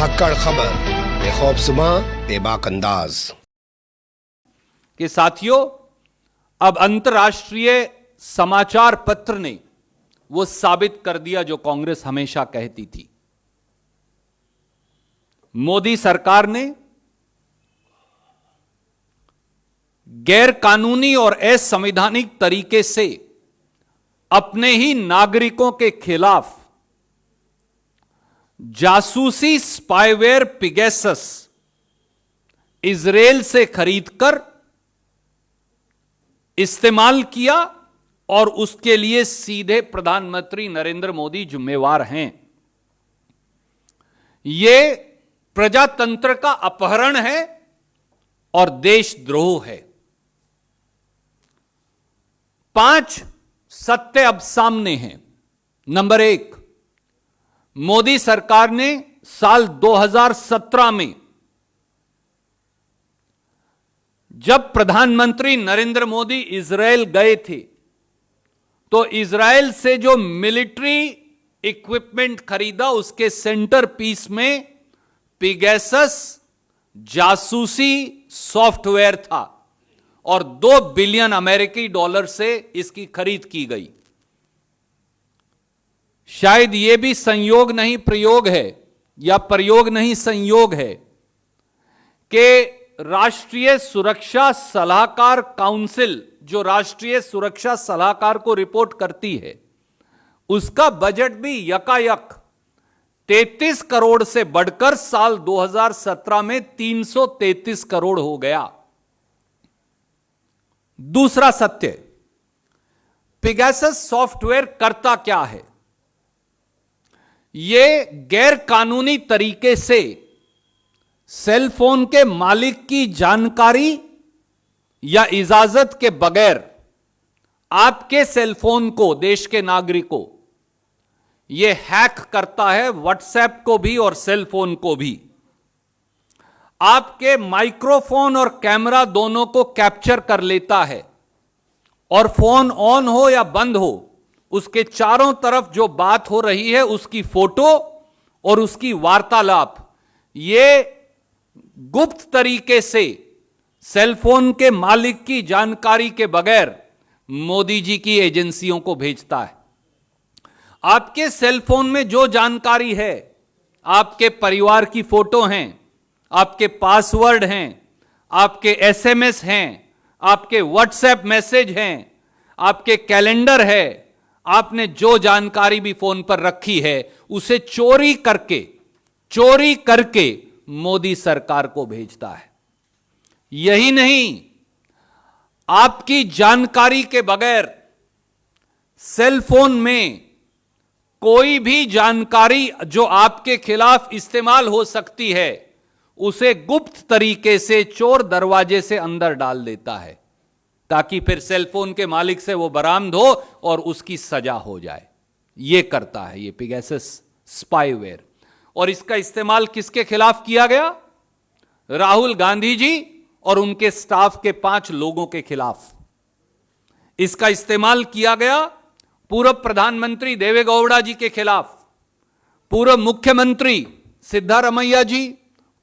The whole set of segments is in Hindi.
धाकड़ खबर बेखौफसमा बेबाक अंदाज कि साथियों, अब अंतर्राष्ट्रीय समाचार पत्र ने वो साबित कर दिया जो कांग्रेस हमेशा कहती थी। मोदी सरकार ने गैर कानूनी और असंवैधानिक तरीके से अपने ही नागरिकों के खिलाफ जासूसी स्पाईवेयर पिगेसस इजराइल से खरीदकर इस्तेमाल किया और उसके लिए सीधे प्रधानमंत्री नरेंद्र मोदी जिम्मेवार हैं। यह प्रजातंत्र का अपहरण है और देशद्रोह है। 5 सत्य अब सामने हैं। नंबर 1, मोदी सरकार ने साल 2017 में जब प्रधानमंत्री नरेंद्र मोदी इजराइल गए थे तो इजराइल से जो मिलिट्री इक्विपमेंट खरीदा उसके सेंटर पीस में पिगेसस जासूसी सॉफ्टवेयर था और 2 बिलियन अमेरिकी डॉलर से इसकी खरीद की गई। शायद यह भी संयोग नहीं प्रयोग है या प्रयोग नहीं संयोग है कि राष्ट्रीय सुरक्षा सलाहकार काउंसिल, जो राष्ट्रीय सुरक्षा सलाहकार को रिपोर्ट करती है, उसका बजट भी यकायक 33 करोड़ से बढ़कर साल 2017 में 333 करोड़ हो गया। दूसरा सत्य, पिगेसस सॉफ्टवेयर करता क्या है? यह गैर कानूनी तरीके से सेल फोन के मालिक की जानकारी या इजाजत के बगैर आपके सेल फोन को, देश के नागरिकों, यह हैक करता है, व्हाट्सएप को भी और सेल फोन को भी। आपके माइक्रोफोन और कैमरा दोनों को कैप्चर कर लेता है और फोन ऑन हो या बंद हो, उसके चारों तरफ जो बात हो रही है उसकी फोटो और उसकी वार्तालाप ये गुप्त तरीके से सेल फोन के मालिक की जानकारी के बगैर मोदी जी की एजेंसियों को भेजता है। आपके सेल फोन में जो जानकारी है, आपके परिवार की फोटो हैं, आपके पासवर्ड हैं, आपके एसएमएस हैं, आपके व्हाट्सएप मैसेज हैं, आपके कैलेंडर है, आपने जो जानकारी भी फोन पर रखी है उसे चोरी करके मोदी सरकार को भेजता है। यही नहीं, आपकी जानकारी के बगैर सेल फोन में कोई भी जानकारी जो आपके खिलाफ इस्तेमाल हो सकती है उसे गुप्त तरीके से चोर दरवाजे से अंदर डाल देता है ताकि फिर सेल फोन के मालिक से वो बरामद हो और उसकी सजा हो जाए। ये करता है ये पिगेसस स्पाईवेयर। और इसका इस्तेमाल किसके खिलाफ किया गया? राहुल गांधी जी और उनके स्टाफ के 5 लोगों के खिलाफ इसका इस्तेमाल किया गया। पूर्व प्रधानमंत्री देवेगौड़ा जी के खिलाफ, पूर्व मुख्यमंत्री सिद्धारमैया जी,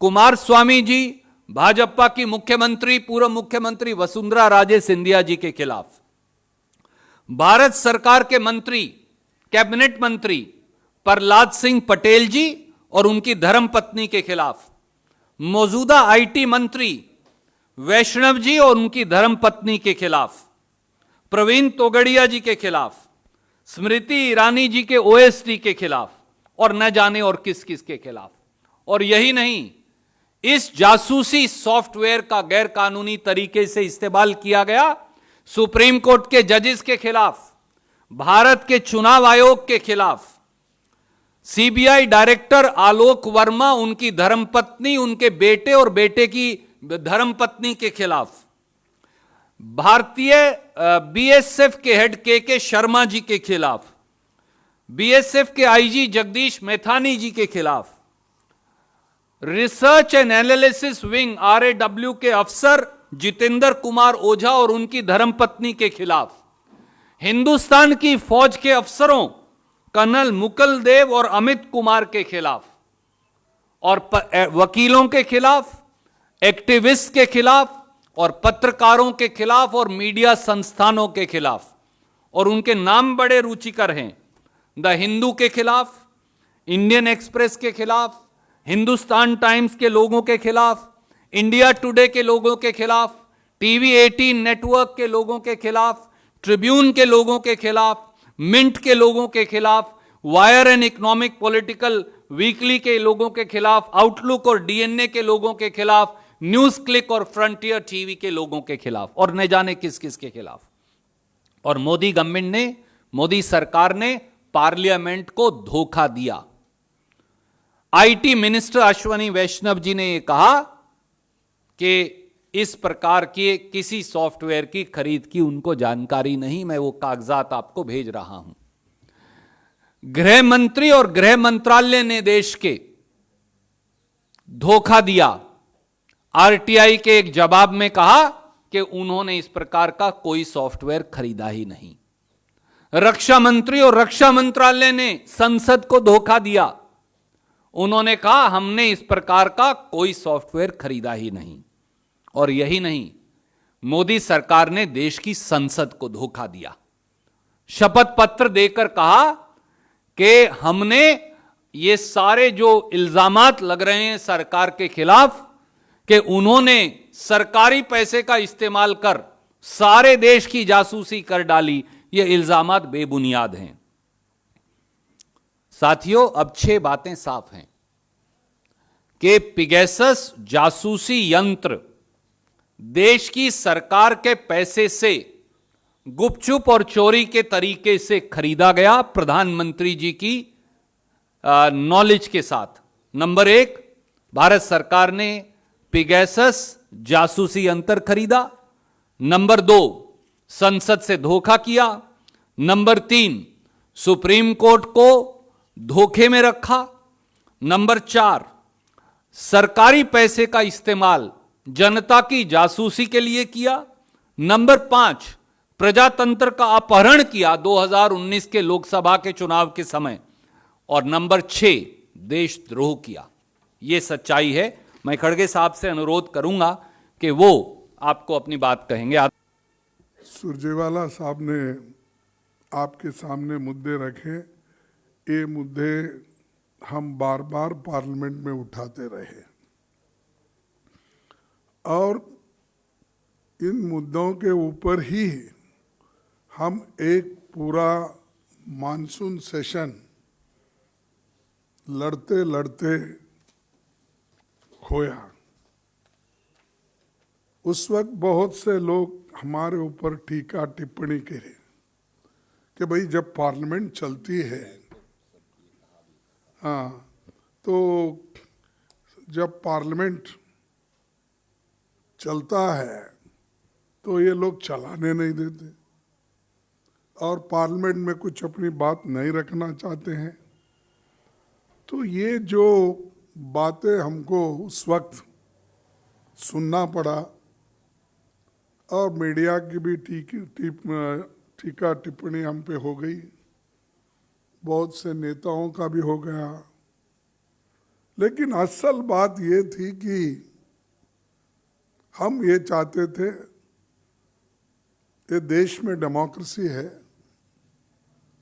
कुमारस्वामी जी, भाजपा की मुख्यमंत्री, पूर्व मुख्यमंत्री वसुंधरा राजे सिंधिया जी के खिलाफ, भारत सरकार के मंत्री, कैबिनेट मंत्री प्रहलाद सिंह पटेल जी और उनकी धर्मपत्नी के खिलाफ, मौजूदा आईटी मंत्री वैष्णव जी और उनकी धर्मपत्नी के खिलाफ, प्रवीण तोगड़िया जी के खिलाफ, स्मृति ईरानी जी के ओएसडी के खिलाफ और न जाने और किस किस के खिलाफ। और यही नहीं, इस जासूसी सॉफ्टवेयर का गैर कानूनी तरीके से इस्तेमाल किया गया सुप्रीम कोर्ट के जजेस के खिलाफ, भारत के चुनाव आयोग के खिलाफ, सीबीआई डायरेक्टर आलोक वर्मा, उनकी धर्मपत्नी, उनके बेटे और बेटे की धर्मपत्नी के खिलाफ, भारतीय बीएसएफ के हेड के शर्मा जी के खिलाफ, बीएसएफ के आईजी जगदीश मैथानी जी के खिलाफ, research and analysis wing RAW के अफसर जितेंद्र कुमार ओझा और उनकी धर्मपत्नी के खिलाफ, हिंदुस्तान की फौज के अफसरों कर्नल मुकुल देव और अमित कुमार के खिलाफ, और वकीलों के खिलाफ, एक्टिविस्ट के खिलाफ और पत्रकारों के खिलाफ और मीडिया संस्थानों के खिलाफ, और उनके नाम बड़े रुचिकर हैं, द हिंदू के खिलाफ, इंडियन एक्सप्रेस के खिलाफ, हिंदुस्तान टाइम्स के लोगों के खिलाफ, इंडिया टुडे के लोगों के खिलाफ, टीवी 18 नेटवर्क के लोगों के खिलाफ, ट्रिब्यून के लोगों के खिलाफ, मिंट के लोगों के खिलाफ, wire and economic political weekly के लोगों के खिलाफ, आउटलुक और डीएनए के लोगों के खिलाफ, न्यूज क्लिक और फ्रंटियर टीवी के लोगों के खिलाफ, और न जाने किस किस के खिलाफ। और मोदी गवर्नमेंट ने, मोदी सरकार ने पार्लियामेंट को धोखा दिया। आईटी मिनिस्टर अश्वनी वैष्णव जी ने यह कहा कि इस प्रकार के किसी सॉफ्टवेयर की खरीद की उनको जानकारी नहीं। मैं वो कागजात आपको भेज रहा हूं। गृह मंत्री और गृह मंत्रालय ने देश के धोखा दिया। आरटीआई के एक जवाब में कहा कि उन्होंने इस प्रकार का कोई सॉफ्टवेयर खरीदा ही नहीं। रक्षा मंत्री और रक्षा मंत्रालय ने संसद को धोखा दिया। उन्होंने कहा हमने इस प्रकार का कोई सॉफ्टवेयर खरीदा ही नहीं। और यही नहीं, मोदी सरकार ने देश की संसद को धोखा दिया। शपथ पत्र देकर कहा कि हमने ये सारे जो इल्जामात लग रहे हैं सरकार के खिलाफ कि उन्होंने सरकारी पैसे का इस्तेमाल कर सारे देश की जासूसी कर डाली, ये इल्जामात बेबुनियाद हैं। साथियों, अब 6 बातें साफ हैं कि पिगेसस जासूसी यंत्र देश की सरकार के पैसे से गुपचुप और चोरी के तरीके से खरीदा गया, प्रधानमंत्री जी की नॉलेज के साथ। नंबर 1, भारत सरकार ने पिगेसस जासूसी यंत्र खरीदा। नंबर 2, संसद से धोखा किया। नंबर 3, सुप्रीम कोर्ट को धोखे में रखा। नंबर 4, सरकारी पैसे का इस्तेमाल जनता की जासूसी के लिए किया। नंबर 5, प्रजातंत्र का अपहरण किया 2019 के लोकसभा के चुनाव के समय। और नंबर 6, देशद्रोह किया। यह सच्चाई है। मैं खड़गे साहब से अनुरोध करूंगा कि वो आपको अपनी बात कहेंगे। सुरजेवाला साहब ने आपके सामने मुद्दे रखे। ये मुद्दे हम बार बार पार्लियामेंट में उठाते रहे और इन मुद्दों के ऊपर ही हम एक पूरा मानसून सेशन लड़ते लड़ते खोया। उस वक्त बहुत से लोग हमारे ऊपर टीका टिप्पणी करे कि भाई जब पार्लियामेंट चलती है, हाँ, तो जब पार्लियामेंट चलता है तो ये लोग चलाने नहीं देते और पार्लियामेंट में कुछ अपनी बात नहीं रखना चाहते हैं। तो ये जो बातें हमको उस वक्त सुनना पड़ा और मीडिया की भी टीका टिप्पणी हम पे हो गई, बहुत से नेताओं का भी हो गया। लेकिन असल बात ये थी कि हम ये चाहते थे, ये देश में डेमोक्रेसी है,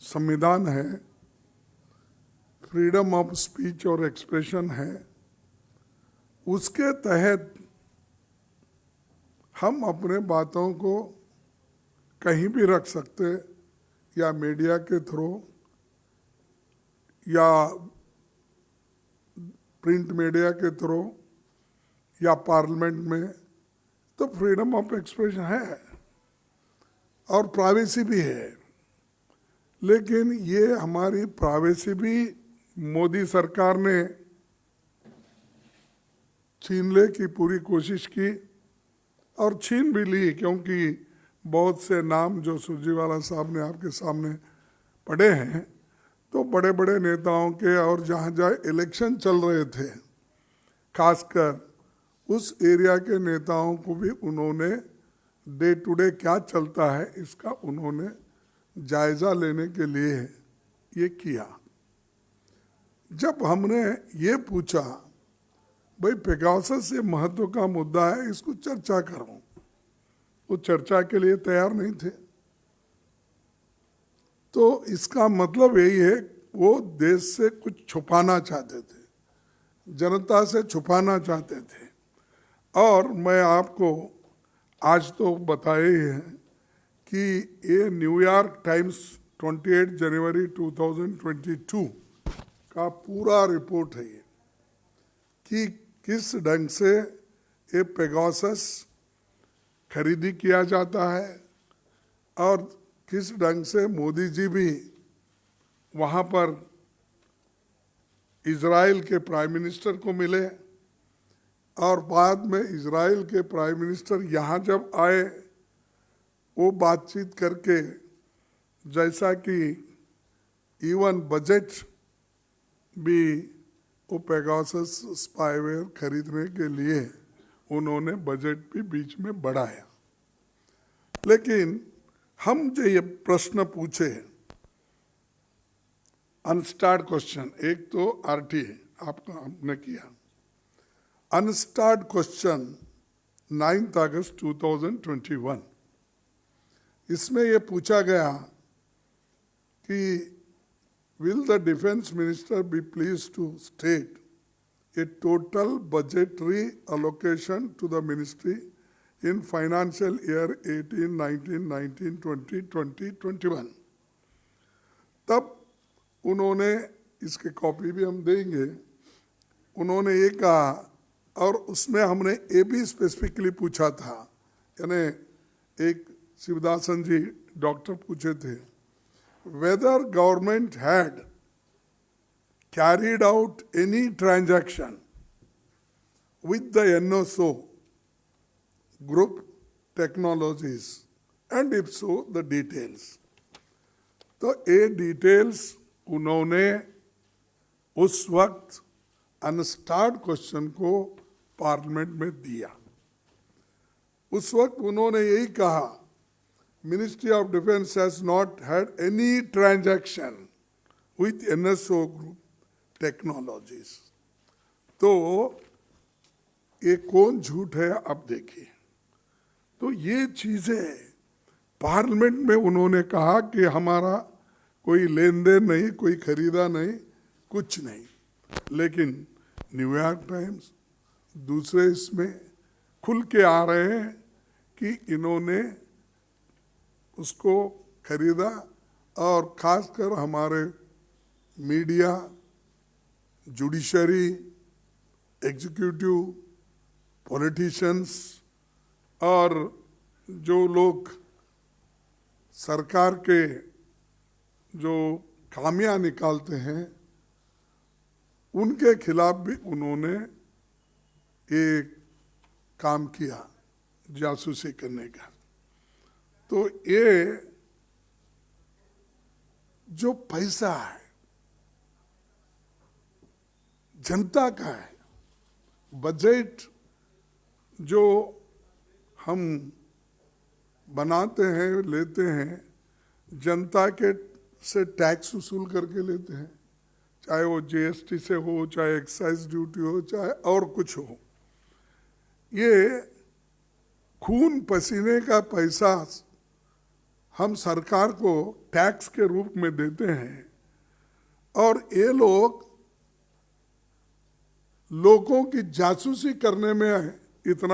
संविधान है, फ्रीडम ऑफ स्पीच और एक्सप्रेशन है, उसके तहत हम अपने बातों को कहीं भी रख सकते, या मीडिया के थ्रू या प्रिंट मीडिया के थ्रू या पार्लियामेंट में, तो फ्रीडम ऑफ एक्सप्रेशन है और प्राइवेसी भी है। लेकिन ये हमारी प्राइवेसी भी मोदी सरकार ने छीनने की पूरी कोशिश की और छीन भी ली, क्योंकि बहुत से नाम जो सुरजेवाला साहब ने आपके सामने पढ़े हैं, तो बड़े बड़े नेताओं के, और जहाँ जहाँ इलेक्शन चल रहे थे खासकर उस एरिया के नेताओं को भी उन्होंने डे टू डे क्या चलता है इसका उन्होंने जायज़ा लेने के लिए ये किया। जब हमने ये पूछा भाई पेगासस ये महत्व का मुद्दा है, इसको चर्चा करो। वो चर्चा के लिए तैयार नहीं थे। तो इसका मतलब यही है, वो देश से कुछ छुपाना चाहते थे, जनता से छुपाना चाहते थे। और मैं आपको आज तो बताया ही है कि ये न्यूयॉर्क टाइम्स 28 जनवरी 2022 का पूरा रिपोर्ट है ये, कि किस ढंग से ये पेगासस खरीदी किया जाता है और किस ढंग से मोदी जी भी वहाँ पर इजराइल के प्राइम मिनिस्टर को मिले और बाद में इजराइल के प्राइम मिनिस्टर यहाँ जब आए वो बातचीत करके, जैसा कि इवन बजट भी वो पेगासस स्पाईवेयर खरीदने के लिए उन्होंने बजट भी बीच में बढ़ाया। लेकिन हम जो ये प्रश्न पूछे, अनस्टार्ड क्वेश्चन, एक तो आरटीए आपका हमने किया, अनस्टार्ड क्वेश्चन 9 अगस्त 2021, इसमें ये पूछा गया कि will the defense minister be pleased to state a total budgetary allocation to the ministry in financial year 18, 19, 19, 20, 20, 21। तब उन्होंने, इसके कॉपी भी हम देंगे, उन्होंने ये कहा, और उसमें हमने ये भी स्पेसिफिकली पूछा था, यानी एक शिवदासन जी डॉक्टर पूछे थे, whether government had carried out any transaction with the NSO group technologies, and if so the details। तो ये डिटेल्स उन्होंने उस वक्त अनस्टार्ड क्वेश्चन को पार्लियामेंट में दिया। उस वक्त उन्होंने यही कहा, Ministry of Defense has not had any transaction with NSO group technologies। तो ये कौन झूठ है आप देखिए। तो ये चीजें पार्लियामेंट में उन्होंने कहा कि हमारा कोई लेन देन नहीं, कोई खरीदा नहीं, कुछ नहीं। लेकिन न्यूयॉर्क टाइम्स दूसरे इसमें खुल के आ रहे हैं कि इन्होंने उसको खरीदा, और खासकर हमारे मीडिया, जुडिशरी, एग्जीक्यूटिव, पॉलिटिशियंस और जो लोग सरकार के जो खामियां निकालते हैं, उनके खिलाफ भी उन्होंने एक काम किया जासूसी करने का। तो ये जो पैसा है जनता का है, बजट जो हम बनाते हैं, लेते हैं, जनता के से टैक्स वसूल करके लेते हैं, चाहे वो जीएसटी से हो, चाहे एक्साइज ड्यूटी हो, चाहे और कुछ हो। ये खून पसीने का पैसा हम सरकार को टैक्स के रूप में देते हैं, और ये लोगों की जासूसी करने में इतना